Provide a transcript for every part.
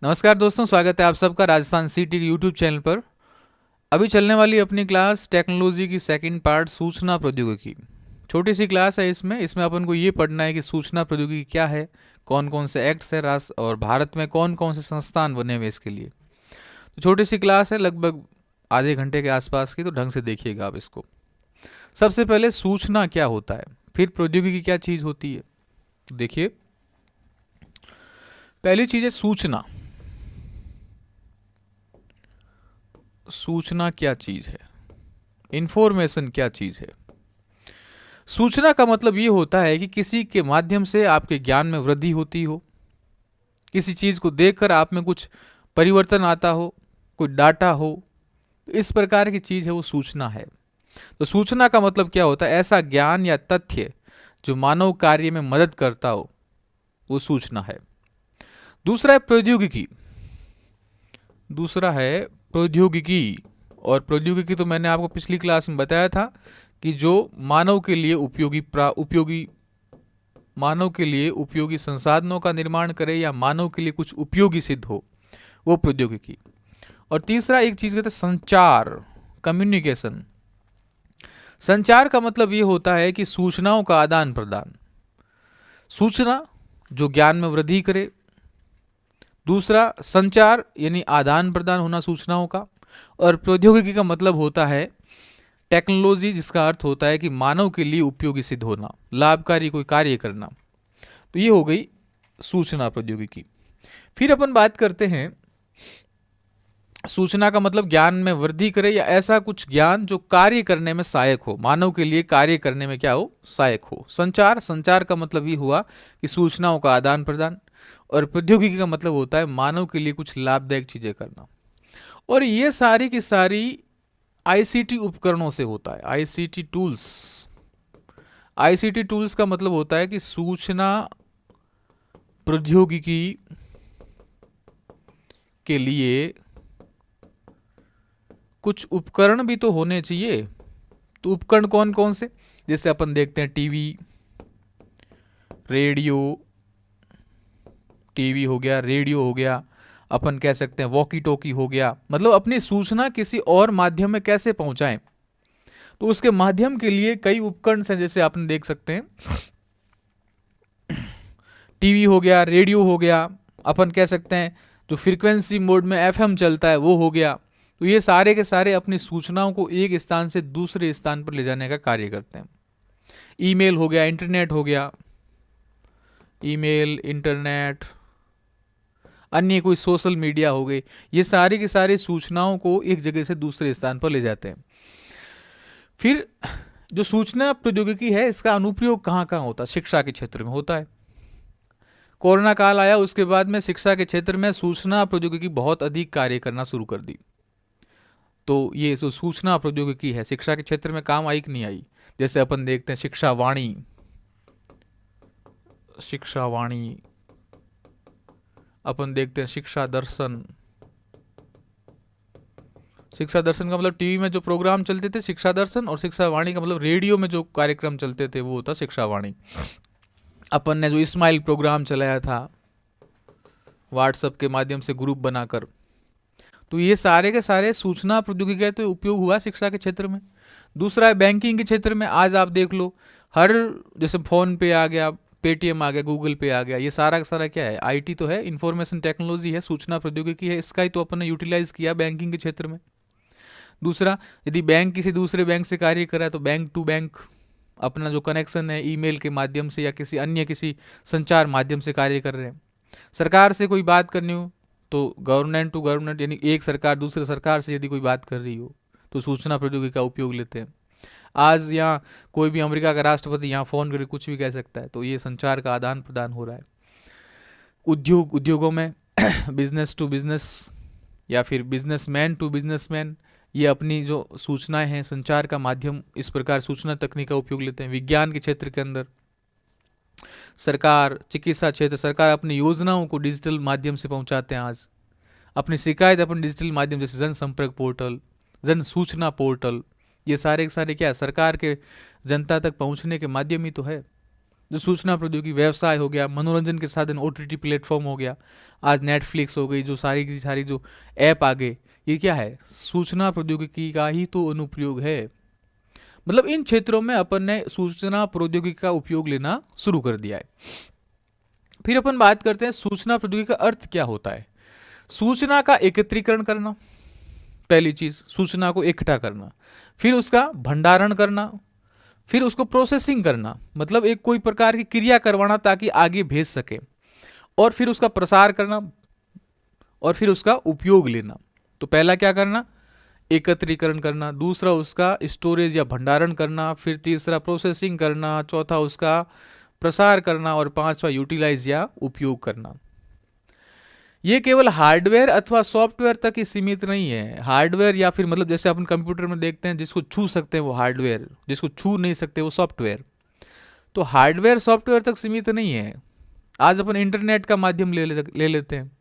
नमस्कार दोस्तों, स्वागत है आप सबका राजस्थान सिटी के यूट्यूब चैनल पर। अभी चलने वाली अपनी क्लास टेक्नोलॉजी की सेकंड पार्ट सूचना प्रौद्योगिकी। छोटी सी क्लास है। इसमें अपन को ये पढ़ना है कि सूचना प्रौद्योगिकी क्या है, कौन कौन से एक्ट्स है राष्ट्र और भारत में कौन कौन से संस्थान बने हुए इसके लिए। तो छोटी सी क्लास है, लगभग आधे घंटे के आसपास की, तो ढंग से देखिएगा आप इसको। सबसे पहले सूचना क्या होता है, फिर प्रौद्योगिकी क्या चीज़ होती है। तो देखिए, पहली चीज़ है सूचना। सूचना क्या चीज है, इंफॉर्मेशन क्या चीज है। सूचना का मतलब ये होता है कि किसी के माध्यम से आपके ज्ञान में वृद्धि होती हो, किसी चीज को देखकर आप में कुछ परिवर्तन आता हो, कोई डाटा हो, तो इस प्रकार की चीज है वो सूचना है। तो सूचना का मतलब क्या होता है, ऐसा ज्ञान या तथ्य जो मानव कार्य में मदद करता हो, वो सूचना है। दूसरा है प्रौद्योगिकी। दूसरा है प्रौद्योगिकी। और प्रौद्योगिकी तो मैंने आपको पिछली क्लास में बताया था कि जो मानव के लिए उपयोगी संसाधनों का निर्माण करे या मानव के लिए कुछ उपयोगी सिद्ध हो, वो प्रौद्योगिकी। और तीसरा एक चीज कहते हैं संचार, कम्युनिकेशन। संचार का मतलब ये होता है कि सूचनाओं का आदान प्रदान। सूचना जो ज्ञान में वृद्धि करे। दूसरा संचार यानी आदान प्रदान होना सूचनाओं का। और प्रौद्योगिकी का मतलब होता है टेक्नोलॉजी, जिसका अर्थ होता है कि मानव के लिए उपयोगी सिद्ध होना, लाभकारी कोई कार्य करना। तो ये हो गई सूचना प्रौद्योगिकी। फिर अपन बात करते हैं, सूचना का मतलब ज्ञान में वृद्धि करे या ऐसा कुछ ज्ञान जो कार्य करने में सहायक हो, मानव के लिए कार्य करने में क्या हो, सहायक हो। संचार, संचार का मतलब ये हुआ कि सूचनाओं का आदान प्रदान। और प्रौद्योगिकी का मतलब होता है मानव के लिए कुछ लाभदायक चीजें करना। और ये सारी की सारी आईसीटी उपकरणों से होता है। ICT tools. आईसीटी टूल्स का मतलब होता है कि सूचना प्रौद्योगिकी के लिए कुछ उपकरण भी तो होने चाहिए। तो उपकरण कौन कौन से, जैसे अपन देखते हैं टीवी, रेडियो, टीवी हो गया, रेडियो हो गया, अपन कह सकते हैं वॉकी टॉकी हो गया। मतलब अपनी सूचना किसी और माध्यम में कैसे पहुंचाएं, तो उसके माध्यम के लिए कई उपकरण हैं। जैसे आपने देख सकते हैं टीवी हो गया, रेडियो हो गया, अपन कह सकते हैं जो फ्रीक्वेंसी मोड में एफएम चलता है वो हो गया। तो ये सारे के सारे अपनी सूचनाओं को एक स्थान से दूसरे स्थान पर ले जाने का कार्य करते हैं। ईमेल हो गया, इंटरनेट हो गया, ईमेल, इंटरनेट, अन्य कोई सोशल मीडिया हो गई, ये सारी की सारी सूचनाओं को एक जगह से दूसरे स्थान पर ले जाते हैं। फिर जो सूचना प्रौद्योगिकी है, इसका अनुप्रयोग कहाँ कहाँ होता है, शिक्षा के क्षेत्र में होता है। कोरोना काल आया, उसके बाद में शिक्षा के क्षेत्र में सूचना प्रौद्योगिकी बहुत अधिक कार्य करना शुरू कर दी। तो ये जो सूचना प्रौद्योगिकी है शिक्षा के क्षेत्र में काम आई कि नहीं आई। जैसे अपन देखते हैं शिक्षा वाणी, शिक्षा वाणी, अपन देखते हैं शिक्षा दर्शन। शिक्षा दर्शन का मतलब टीवी में जो प्रोग्राम चलते थे शिक्षा दर्शन, और शिक्षा वाणी का मतलब रेडियो में जो कार्यक्रम चलते थे वो होता शिक्षा वाणी। अपन ने जो इस्माइल प्रोग्राम चलाया था व्हाट्सएप के माध्यम से ग्रुप बनाकर, तो ये सारे के सारे सूचना प्रौद्योगिकी का तो उपयोग हुआ शिक्षा के क्षेत्र में। दूसरा है बैंकिंग के क्षेत्र में। आज आप देख लो, हर जैसे फोन पे आ गया, पेटीएम आ गया, गूगल पे आ गया, ये सारा का सारा क्या है, आईटी तो है, इंफॉर्मेशन टेक्नोलॉजी है, सूचना प्रौद्योगिकी है। इसका ही तो अपन ने यूटिलाइज किया बैंकिंग के क्षेत्र में। दूसरा, यदि बैंक किसी दूसरे बैंक से कार्य कर रहा है तो बैंक टू बैंक अपना जो कनेक्शन है ईमेल के माध्यम से या किसी अन्य किसी संचार माध्यम से कार्य कर रहे हैं। सरकार से कोई बात करनी हो तो गवर्नमेंट टू गवर्नमेंट, यानी एक सरकार दूसरे सरकार से यदि कोई बात कर रही हो तो सूचना प्रौद्योगिकी का उपयोग लेते हैं। आज यहाँ कोई भी अमेरिका का राष्ट्रपति यहाँ फोन करके कुछ भी कह सकता है, तो ये संचार का आदान प्रदान हो रहा है। उद्योगों में बिजनेस टू बिजनेस या फिर बिजनेसमैन टू बिजनेसमैन, ये अपनी जो सूचनाएं हैं संचार का माध्यम, इस प्रकार सूचना तकनीक का उपयोग लेते हैं। विज्ञान के क्षेत्र के अंदर सरकार, चिकित्सा क्षेत्र, सरकार अपनी योजनाओं को डिजिटल माध्यम से पहुंचाते हैं। आज अपनी शिकायत अपन डिजिटल माध्यम, जैसे जन संपर्क पोर्टल, जन सूचना पोर्टल, ये सारे के सारे क्या है, सरकार के जनता तक पहुंचने के माध्यम ही तो है। जो सूचना प्रौद्योगिकी, व्यवसाय हो गया, मनोरंजन के साधन ओटीटी प्लेटफॉर्म हो गया, आज नेटफ्लिक्स हो गई, जो सारी की सारी जो ऐप आ गए, ये क्या है, सूचना प्रौद्योगिकी का ही तो अनुप्रयोग है। मतलब इन क्षेत्रों में अपन ने सूचना प्रौद्योगिकी का उपयोग लेना शुरू कर दिया है। फिर अपन बात करते हैं सूचना प्रौद्योगिकी का अर्थ क्या होता है। सूचना का एकत्रीकरण करना, पहली चीज सूचना को इकट्ठा करना, फिर उसका भंडारण करना, फिर उसको प्रोसेसिंग करना, मतलब एक कोई प्रकार की क्रिया करवाना ताकि आगे भेज सके, और फिर उसका प्रसार करना, और फिर उसका उपयोग लेना। तो पहला क्या करना, एकत्रीकरण करना, दूसरा उसका स्टोरेज या भंडारण करना, फिर तीसरा प्रोसेसिंग करना, चौथा उसका प्रसार करना, और पांचवा यूटिलाइज या उपयोग करना। ये केवल हार्डवेयर अथवा सॉफ्टवेयर तक ही सीमित नहीं है। हार्डवेयर या फिर मतलब जैसे अपन कंप्यूटर में देखते हैं, जिसको छू सकते हैं वो हार्डवेयर, जिसको छू नहीं सकते वो सॉफ्टवेयर। तो हार्डवेयर सॉफ्टवेयर तक सीमित नहीं है। आज अपन इंटरनेट का माध्यम ले लेते हैं,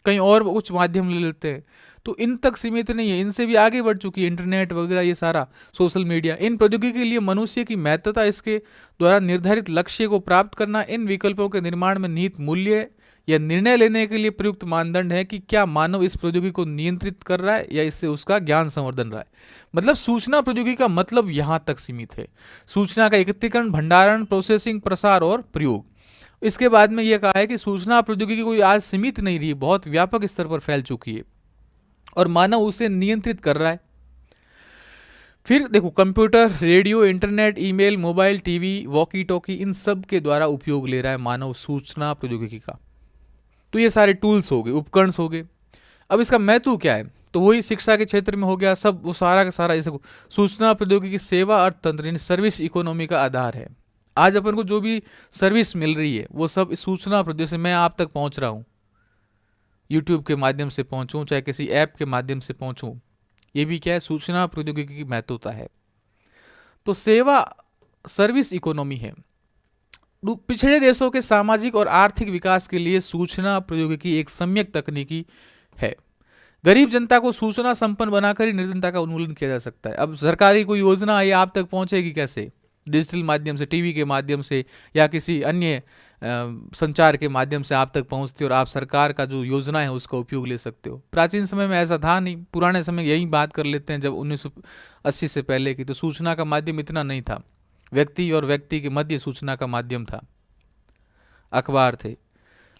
कहीं और कुछ माध्यम ले लेते हैं, तो इन तक सीमित नहीं है, इनसे भी आगे बढ़ चुकी है इंटरनेट वगैरह, ये सारा सोशल मीडिया। इन प्रौद्योगिकी के लिए मनुष्य की महत्ता, इसके द्वारा निर्धारित लक्ष्य को प्राप्त करना, इन विकल्पों के निर्माण में निहित मूल्य या निर्णय लेने के लिए प्रयुक्त मानदंड है कि क्या मानव इस प्रौद्योगिकी को नियंत्रित कर रहा है या इससे उसका ज्ञान संवर्धन रहा है। मतलब सूचना प्रौद्योगिकी का मतलब यहां तक सीमित है। सूचना का एकत्रीकरण, भंडारण, प्रोसेसिंग, प्रसार और प्रयोग। इसके बाद में यह कहा है कि सूचना प्रौद्योगिकी कोई आज सीमित नहीं रही, बहुत व्यापक स्तर पर फैल चुकी है और मानव उसे नियंत्रित कर रहा है। फिर देखो, computer, radio, internet, email, mobile, TV, walkie talkie, इन सब के द्वारा उपयोग ले रहा है मानव सूचना प्रौद्योगिकी का। तो ये सारे टूल्स हो गए, उपकरण हो गए। अब इसका महत्व क्या है, तो वही शिक्षा के क्षेत्र में हो गया सब, वो सारा का सारा। जैसे सूचना प्रौद्योगिकी सेवा अर्थतंत्र यानी सर्विस इकोनॉमी का आधार है। आज अपन को जो भी सर्विस मिल रही है वो सब इस सूचना प्रौद्योगिकी से, मैं आप तक पहुंच रहा हूं, यूट्यूब के माध्यम से पहुंचूं, चाहे किसी ऐप के माध्यम से पहुंचूं, ये भी क्या है, सूचना प्रौद्योगिकी की महत्वता है। तो सेवा सर्विस इकोनॉमी है। पिछड़े देशों के सामाजिक और आर्थिक विकास के लिए सूचना प्रौद्योगिकी एक सम्यक तकनीकी है। गरीब जनता को सूचना संपन्न बनाकर ही निर्धनता का उन्मूलन किया जा सकता है। अब सरकारी कोई योजना है, आप तक पहुंचेगी कैसे, डिजिटल माध्यम से, टीवी के माध्यम से, या किसी अन्य संचार के माध्यम से आप तक पहुंचती है और आप सरकार का जो योजना है उसका उपयोग ले सकते हो। प्राचीन समय में ऐसा था नहीं, पुराने समय यही बात कर लेते हैं जब 1980 से पहले की, तो सूचना का माध्यम इतना नहीं था, व्यक्ति और व्यक्ति के मध्य सूचना का माध्यम था, अखबार थे।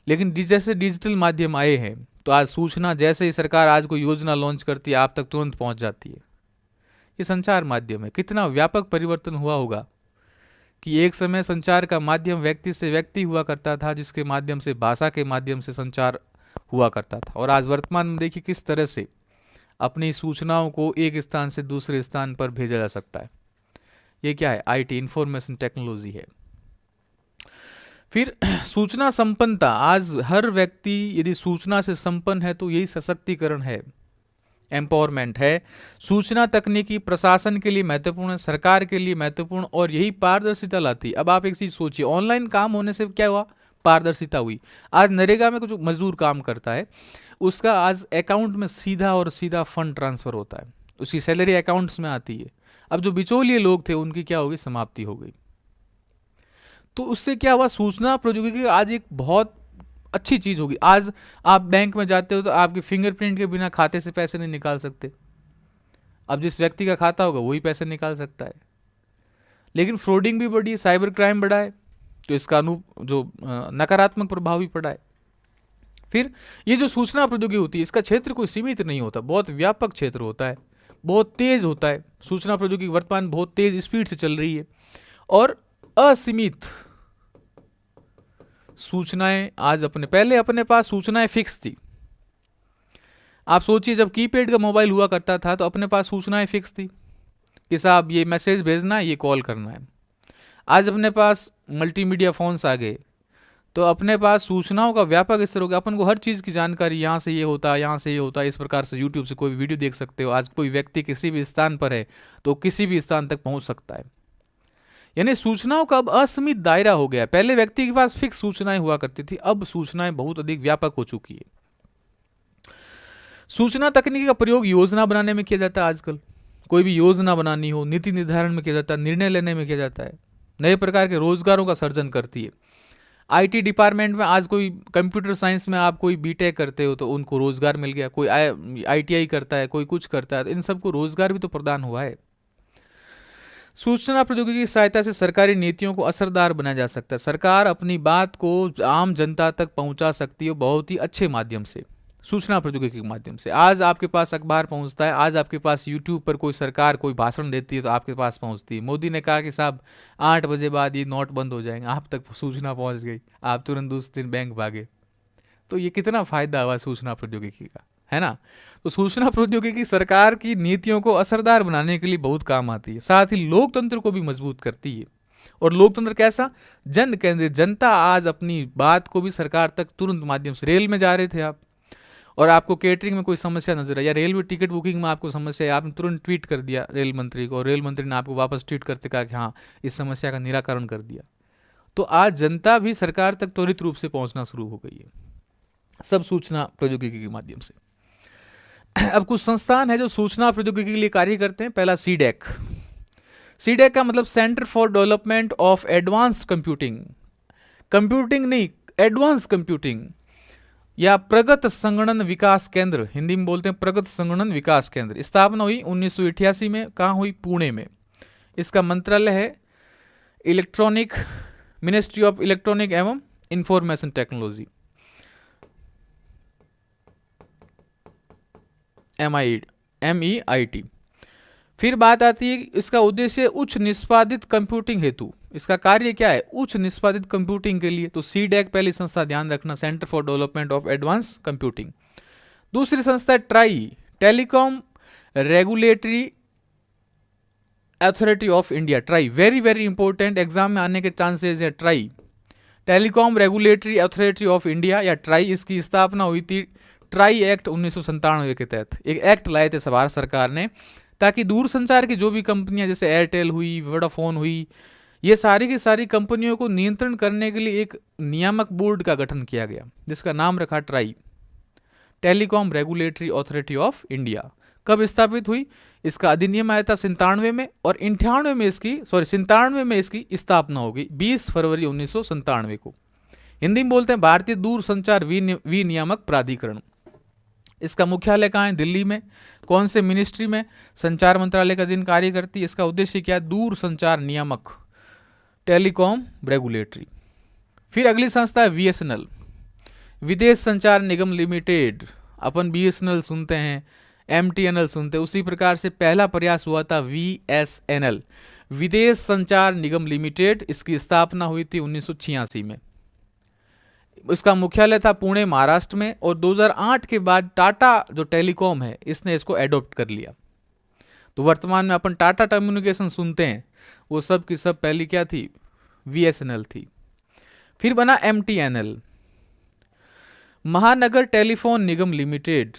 लेकिन जैसे डिजिटल माध्यम आए हैं तो आज सूचना, जैसे ही सरकार आज कोई योजना लॉन्च करती है आप तक तुरंत पहुंच जाती है। ये संचार माध्यम है। कितना व्यापक परिवर्तन हुआ होगा कि एक समय संचार का माध्यम व्यक्ति से व्यक्ति हुआ करता था, जिसके माध्यम से, भाषा के माध्यम से संचार हुआ करता था, और आज वर्तमान में देखिए किस तरह से अपनी सूचनाओं को एक स्थान से दूसरे स्थान पर भेजा जा सकता है। ये क्या है, आईटी, इंफॉर्मेशन टेक्नोलॉजी है। फिर सूचना संपन्नता, आज हर व्यक्ति यदि सूचना से संपन्न है तो यही सशक्तिकरण है, एम्पावरमेंट है। सूचना तकनीकी प्रशासन के लिए महत्वपूर्ण है, सरकार के लिए महत्वपूर्ण, और यही पारदर्शिता लाती है। अब आप एक चीज सोचिए, ऑनलाइन काम होने से क्या हुआ, पारदर्शिता हुई। आज नरेगा में कुछ मजदूर काम करता है, उसका आज अकाउंट में सीधा और सीधा फंड ट्रांसफर होता है, उसकी सैलरी अकाउंट्स में आती है। अब जो बिचौलिए लोग थे उनकी क्या होगी, समाप्ति हो गई। तो उससे क्या हुआ, सूचना प्रौद्योगिकी आज एक बहुत अच्छी चीज होगी। आज आप बैंक में जाते हो तो आपके फिंगरप्रिंट के बिना खाते से पैसे नहीं निकाल सकते। अब जिस व्यक्ति का खाता होगा वही पैसे निकाल सकता है। लेकिन फ्रॉडिंग भी बढ़ी है, साइबर क्राइम बढ़ा है, तो इसका जो नकारात्मक प्रभाव भी पड़ा है। फिर ये जो सूचना प्रौद्योगिकी होती है, इसका क्षेत्र कोई सीमित नहीं होता, बहुत व्यापक क्षेत्र होता है, बहुत तेज होता है। सूचना प्रौद्योगिकी वर्तमान बहुत तेज स्पीड से चल रही है, और असीमित सूचनाएं आज पहले अपने पास सूचनाएं फिक्स थी। आप सोचिए, जब कीपैड का मोबाइल हुआ करता था तो अपने पास सूचनाएं फिक्स थी कि साहब ये मैसेज भेजना है, ये कॉल करना है। आज अपने पास मल्टीमीडिया फोन्स आ गए तो अपने पास सूचनाओं का व्यापक स्तर हो गया। अपन को हर चीज़ की जानकारी, यहाँ से ये होता है, यहाँ से ये होता है, इस प्रकार से यूट्यूब से कोई वीडियो देख सकते हो। आज कोई व्यक्ति किसी भी स्थान पर है तो किसी भी स्थान तक पहुँच सकता है। यानी सूचनाओं का अब असीमित दायरा हो गया। पहले व्यक्ति के पास फिक्स सूचनाएं हुआ करती थी, अब सूचनाएं बहुत अधिक व्यापक हो चुकी है। सूचना तकनीकी का प्रयोग योजना बनाने में किया जाता है। आजकल कोई भी योजना बनानी हो, नीति निर्धारण में किया जाता है, निर्णय लेने में किया जाता है। नए प्रकार के रोजगारों का सर्जन करती है। आईटी डिपार्टमेंट में आज कोई कंप्यूटर साइंस में आप कोई बीटेक करते हो तो उनको रोजगार मिल गया, कोई आईटीआई करता है, कोई कुछ करता है, तो इन सबको रोजगार भी तो प्रदान हुआ है। सूचना प्रौद्योगिकी की सहायता से सरकारी नीतियों को असरदार बनाया जा सकता है। सरकार अपनी बात को आम जनता तक पहुंचा सकती है बहुत ही अच्छे माध्यम से, सूचना प्रौद्योगिकी के माध्यम से। आज आपके पास अखबार पहुंचता है, आज आपके पास यूट्यूब पर कोई सरकार कोई भाषण देती है तो आपके पास पहुंचती है। मोदी ने कहा कि साहब 8 बजे बाद ये नोट बंद हो जाएंगे, आप तक सूचना पहुंच गई, आप तुरंत दूसरे दिन बैंक भागे। तो ये कितना फायदा हुआ सूचना प्रौद्योगिकी का, है ना। तो सूचना प्रौद्योगिकी सरकार की नीतियों को असरदार बनाने के लिए बहुत काम आती है, साथ ही लोकतंत्र को भी मजबूत करती है। और लोकतंत्र कैसा, जन केंद्रित। जनता आज अपनी बात को भी सरकार तक तुरंत माध्यम से, रेल में जा रहे थे आप और आपको केटरिंग में कोई समस्या नजर आई, या रेलवे टिकट बुकिंग में आपको समस्या है, आपने तुरंत ट्वीट कर दिया रेल मंत्री को, और रेल मंत्री ने आपको वापस ट्वीट करते कहा कि हाँ इस समस्या का निराकरण कर दिया। तो आज जनता भी सरकार तक त्वरित रूप से पहुंचना शुरू हो गई है, सब सूचना प्रौद्योगिकी के माध्यम से। अब कुछ संस्थान है जो सूचना प्रौद्योगिकी के लिए कार्य करते हैं। पहला सीडेक। सीडेक का मतलब centre for development of advanced computing, computing नहीं, एडवांस कंप्यूटिंग, या प्रगत संगणन विकास केंद्र, हिंदी में बोलते हैं प्रगत संगणन विकास केंद्र। स्थापना हुई 1988 में, कहाँ हुई, पुणे में। इसका मंत्रालय है इलेक्ट्रॉनिक, मिनिस्ट्री ऑफ इलेक्ट्रॉनिक एवं इंफॉर्मेशन टेक्नोलॉजी, MEIT। फिर बात आती है इसका उद्देश्य उच्च निष्पादित कंप्यूटिंग हेतु, इसका कार्य क्या है, उच्च निष्पादित कंप्यूटिंग के लिए। तो सीडेक पहली संस्था, ध्यान रखना, centre for development of advance computing. दूसरी संस्था है try, telecom regulatory authority of India. Try very very important, exam में आने के चांसेस है। Try, telecom regulatory authority of India या ट्राई, इसकी स्थापना हुई थी ट्राई एक्ट 1997 के तहत। एक एक्ट लाए थे भारत सरकार ने, ताकि दूरसंचार की जो भी कंपनियां जैसे एयरटेल हुई, वोडाफोन हुई, ये सारी की सारी कंपनियों को नियंत्रण करने के लिए एक नियामक बोर्ड का गठन किया गया, जिसका नाम रखा try, telecom regulatory authority of India. कब स्थापित हुई, इसका अधिनियम आया था 97 में, और 97 में इसकी स्थापना हो गई 20 फरवरी 1997 को। हिंदी में बोलते हैं भारतीय दूरसंचार विनियामक प्राधिकरण। इसका मुख्यालय कहाँ है, दिल्ली में। कौन से मिनिस्ट्री में, संचार मंत्रालय का दिन कार्य करती है। इसका उद्देश्य क्या है, दूर संचार नियामक, टेलीकॉम रेगुलेटरी। फिर अगली संस्था है बीएसएनएल, विदेश संचार निगम लिमिटेड। अपन बीएसएनएल सुनते हैं, एमटीएनएल सुनते हैं, उसी प्रकार से पहला प्रयास हुआ था वीएसएनएल, विदेश संचार निगम लिमिटेड। इसकी स्थापना हुई थी 1986 में। इसका मुख्यालय था पुणे, महाराष्ट्र में। और 2008 के बाद टाटा जो टेलीकॉम है, इसने इसको एडॉप्ट कर लिया। तो वर्तमान में अपन टाटा कम्युनिकेशन सुनते हैं, वो सब की सब पहली क्या थी, बीएसएनएल थी। फिर बना एमटीएनएल, महानगर टेलीफोन निगम लिमिटेड।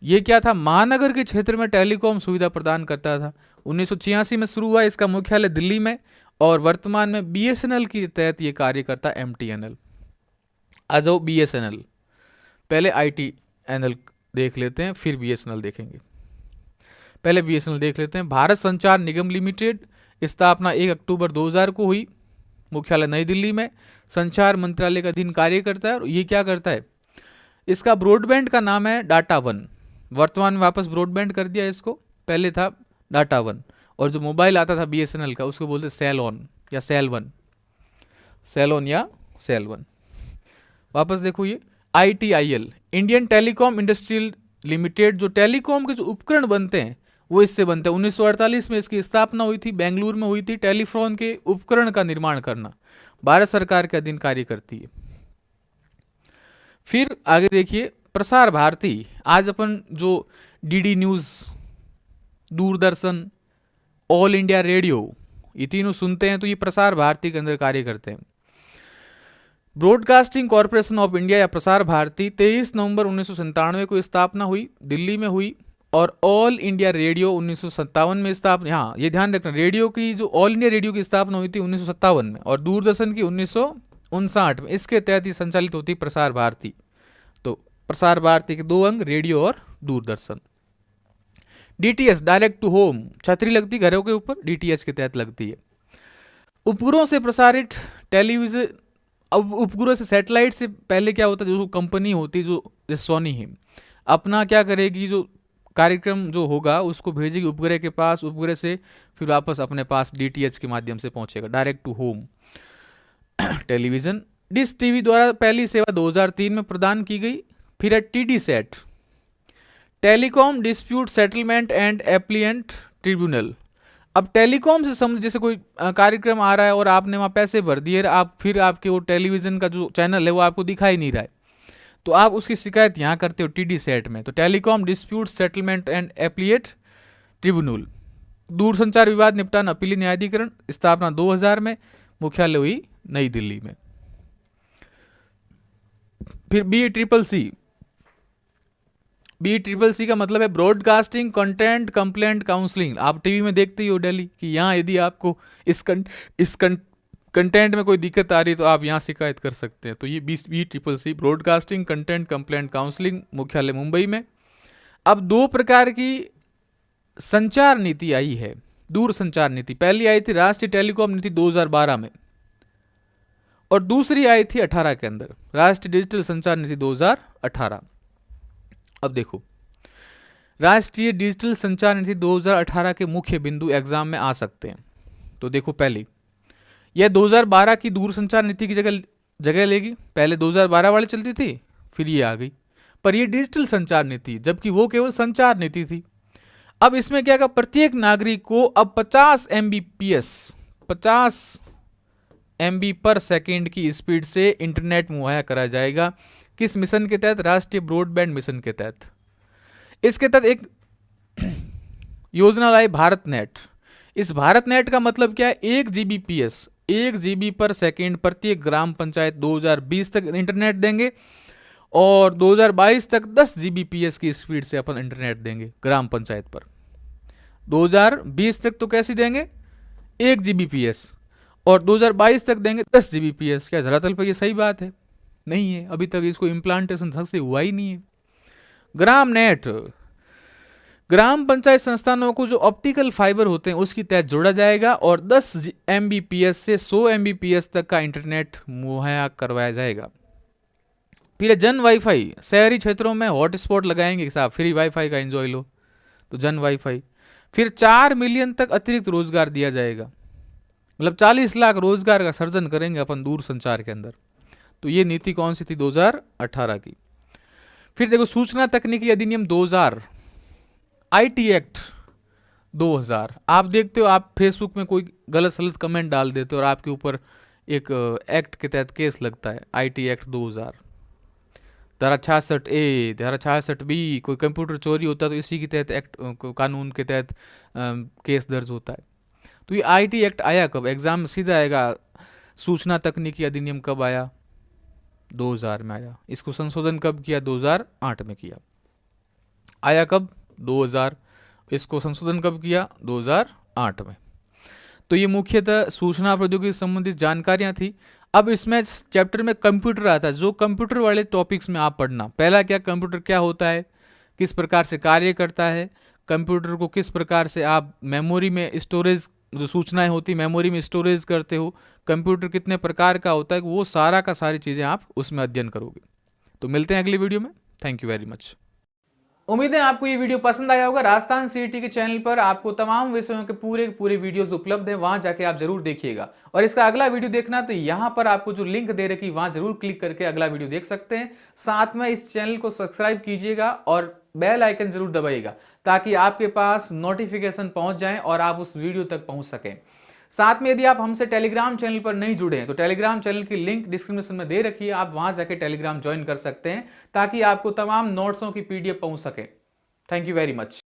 ये क्या था, महानगर के क्षेत्र में टेलीकॉम सुविधा प्रदान करता था। 1986 में शुरू हुआ, इसका मुख्यालय दिल्ली में, और वर्तमान में बीएसएनएल के तहत ये कार्य करता है एमटीएनएल। आ जाओ बीएसएनएल, पहले आईटीएनएल देख लेते हैं, फिर बीएसएनएल देखेंगे। पहले बीएसएनएल देख लेते हैं। भारत संचार निगम लिमिटेड, स्थापना 1 अक्टूबर 2000 को हुई, मुख्यालय नई दिल्ली में, संचार मंत्रालय का अधीन कार्य करता है। और ये क्या करता है, इसका ब्रॉडबैंड का नाम है डाटा वन, वर्तमान में वापस ब्रॉडबैंड कर दिया इसको, पहले था डाटा वन। और जो मोबाइल आता था बीएसएनएल का, उसको बोलते सेल ऑन या सेल वन, सेल ऑन या सेल वन। वापस देखो, ये ITIL, Indian telecom industrial limited, जो टेलीकॉम के जो उपकरण बनते हैं वो इससे बनते हैं। 1948 में इसकी स्थापना हुई थी, बेंगलुरु में हुई थी। टेलीफोन के उपकरण का निर्माण करना, भारत सरकार के अधीन कार्य करती है। फिर आगे देखिए, प्रसार भारती। आज अपन जो DD news, Doordarshan, all India radio, ये तीनों सुनते हैं, तो ये प्रसार भारती के अंदर कार्य करते हैं। ब्रॉडकास्टिंग कॉरपोरेशन ऑफ इंडिया या प्रसार भारती 23 नवंबर 1997 को स्थापना हुई, दिल्ली में हुई। और ऑल इंडिया रेडियो 1957 में स्थापना, हाँ ये ध्यान रखना, रेडियो की जो ऑल इंडिया रेडियो की स्थापना हुई थी 1957 में, और दूरदर्शन की 1959 में। इसके तहत ही संचालित होती प्रसार भारती। तो प्रसार भारती के 2 अंग, रेडियो और Doordarshan. DTH, direct to home, छतरी लगती घरों के ऊपर, डीटीएच के तहत लगती है। उपग्रहों से प्रसारित टेलीविजन, अब उपग्रह से सैटेलाइट से पहले क्या होता है, जो कंपनी होती है जो सोनी है, अपना क्या करेगी, जो कार्यक्रम जो होगा उसको भेजेगी उपग्रह के पास, उपग्रह से फिर वापस अपने पास डीटीएच के माध्यम से पहुंचेगा, direct to home television. Dish TV द्वारा पहली सेवा 2003 में प्रदान की गई। फिर है TDSAT, telecom dispute settlement and appellate tribunal. अब टेलीकॉम से समझ, जैसे कोई कार्यक्रम आ रहा है और आपने वहाँ पैसे भर दिए, आप फिर आपके वो टेलीविज़न का जो चैनल है वो आपको दिखाई नहीं रहा है, तो आप उसकी शिकायत यहाँ करते हो टीडी सेट में। तो telecom dispute settlement and appellate tribunal. दूरसंचार विवाद निपटान अपीली न्यायाधिकरण, स्थापना 2000 में, मुख्यालय हुई नई दिल्ली में। फिर BECC का मतलब है ब्रॉडकास्टिंग कंटेंट कंप्लेंट काउंसलिंग। आप टीवी में देखते ही हो डेली कि यहाँ यदि आपको इस कंटेंट में कोई दिक्कत आ रही है तो आप यहाँ शिकायत कर सकते हैं। तो ये BECC broadcasting content complaint counselling, मुख्यालय मुंबई में। अब दो प्रकार की संचार नीति आई है, दूर संचार नीति। पहली आई थी राष्ट्रीय टेलीकॉम नीति 2012 में, और दूसरी आई थी 18 के अंदर, राष्ट्रीय डिजिटल संचार नीति 2018। अब देखो, राष्ट्रीय डिजिटल संचार नीति 2018 के मुख्य बिंदु एग्जाम में आ सकते हैं। तो देखो, पहली, यह 2012 की दूरसंचार नीति की जगह लेगी। पहले 2012 वाली चलती थी, फिर ये आ गई, पर ये डिजिटल संचार नीति, जबकि वो केवल संचार नीति थी। अब इसमें क्या कहा, प्रत्येक नागरिक को अब 50 MB पर सेकेंड की स्पीड से इंटरनेट मुहैया कराया जाएगा। किस मिशन के तहत? राष्ट्रीय ब्रॉडबैंड मिशन के तहत। इसके तहत एक योजना लाई भारत नेट। इस भारत नेट का मतलब क्या है? 1 GB पर सेकेंड प्रत्येक ग्राम पंचायत 2020 तक इंटरनेट देंगे, और 2022 तक 10 Gbps की स्पीड से अपन इंटरनेट देंगे ग्राम पंचायत पर। 2020 तक तो कैसे देंगे? 1 Gbps, और 2022 तक देंगे 10 Gbps। क्या धरातल पर ये सही बात है? नहीं है, अभी तक इसको इम्प्लांटेशन ढंग से हुआ ही नहीं है। ग्राम नेट, ग्राम पंचायत संस्थानों को जो ऑप्टिकल फाइबर होते हैं उसकी तहत जोड़ा जाएगा, और 10 Mbps से 100 Mbps तक का इंटरनेट मुहैया करवाया जाएगा। फिर जन वाईफाई, शहरी क्षेत्रों में हॉटस्पॉट लगाएंगे साहब, फ्री वाईफाई का एंजॉय लो, तो जन वाईफाई। फिर 4 मिलियन तक अतिरिक्त रोजगार दिया जाएगा, मतलब 40 लाख रोजगार का सर्जन करेंगे अपन दूर संचार के अंदर। तो ये नीति कौन सी थी? 2018 की। फिर देखो, सूचना तकनीकी अधिनियम 2000, IT एक्ट 2000। आप देखते हो, आप फेसबुक में कोई गलत सलत कमेंट डाल देते हो और आपके ऊपर एक एक्ट के तहत केस लगता है, IT एक्ट 2000। धारा 66A, धारा 66B, कोई कंप्यूटर चोरी होता है तो इसी के तहत एक्ट, कानून के तहत केस दर्ज होता है। तो ये IT एक्ट आया कब? एग्जाम में सीधा आएगा, सूचना तकनीकी अधिनियम कब आया? 2000 में आया। इसको संशोधन कब किया? 2008 में किया। आया कब? 2000। इसको संशोधन कब किया? 2008 में। तो ये मुख्यतः सूचना प्रौद्योगिकी संबंधित जानकारियां थी। अब इसमें चैप्टर में कंप्यूटर आता है, जो कंप्यूटर वाले टॉपिक्स में आप पढ़ना। पहला क्या, कंप्यूटर क्या होता है, किस प्रकार से कार्य करता है, कंप्यूटर को किस प्रकार से आप मेमोरी में स्टोरेज, जो सूचनाएं होती मेमोरी में स्टोरेज करते हो, कंप्यूटर कितने प्रकार का होता है, वो सारा का सारी चीज़ें आप उसमें अध्ययन करोगे। तो मिलते हैं अगली वीडियो में। Thank you very much. उम्मीद है आपको ये वीडियो पसंद आया होगा। राजस्थान CET के चैनल पर आपको तमाम विषयों के पूरे वीडियोस उपलब्ध हैं, वहां जाके आप जरूर देखिएगा। और इसका अगला वीडियो देखना तो यहां पर आपको जो लिंक दे रखी, वहां जरूर क्लिक करके अगला वीडियो देख सकते हैं। साथ में इस चैनल को सब्सक्राइब कीजिएगा और बेल आइकन जरूर दबाइएगा, ताकि आपके पास नोटिफिकेशन पहुंच जाए और आप उस वीडियो तक पहुंच सकें। साथ में यदि आप हमसे टेलीग्राम चैनल पर नहीं जुड़े हैं तो टेलीग्राम चैनल की लिंक डिस्क्रिप्शन में दे रखी है, आप वहां जाके टेलीग्राम ज्वाइन कर सकते हैं, ताकि आपको तमाम नोट्सों की PDF पहुंच सके। Thank you very much.